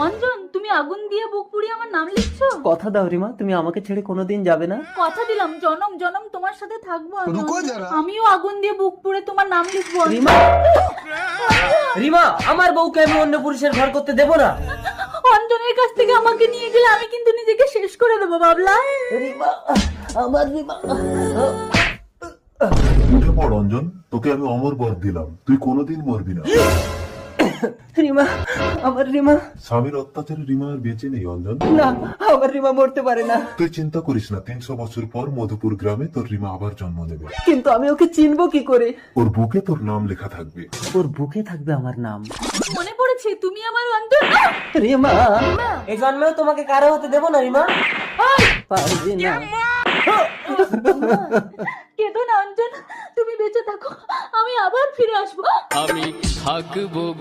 অঞ্জন, তুমি আগুন দিয়ে বুক পুড়িয়ে আমার নাম লিখছো? কথা দাও রিমা, তুমি আমাকে ছেড়ে কোনোদিন যাবে না। কথা দিলাম জনম জনম তোমার সাথে থাকবো আমি। রুকো যারা। আমিও আগুন দিয়ে বুক পুড়ে তোমার নাম লিখবো। রিমা, রিমা, আমার বউকে আমি অন্য পুরুষের ঘর করতে দেব না। অঞ্জনের কাছ থেকে আমাকে নিয়ে গেলে আমি কিন্তু নিজেকে শেষ করে দেবো বাবলা। রিমা, আমার রিমা। উঠে পড় অঞ্জন, তোকে আমি অমর বর দিলাম, তুই কোনোদিন মরবি না। রিমা, আমার রিমা। স্বামীর অত্যাচারে রিমা আর বেঁচে নেই অঞ্জন। না, আমার রিমা মরতে পারে না। তুই চিন্তা করিস না, 300 বছর পর মধুপুর গ্রামে তোর রিমা আবার জন্ম নেবে। কিন্তু আমি ওকে চিনবো কি করে? ওর বুকে তোর নাম লেখা থাকবে। ওর বুকে থাকবে আমার নাম। মনে পড়েছে তুমি আমার অন্তর। রিমা, এই জন্মেও তোমাকে কারো হতে দেব না রিমা। পারবি না। কেঁদো না অঞ্জন, তুমি বেঁচে থাকো, আমি আবার ফিরে আসবো। আমি থাকবো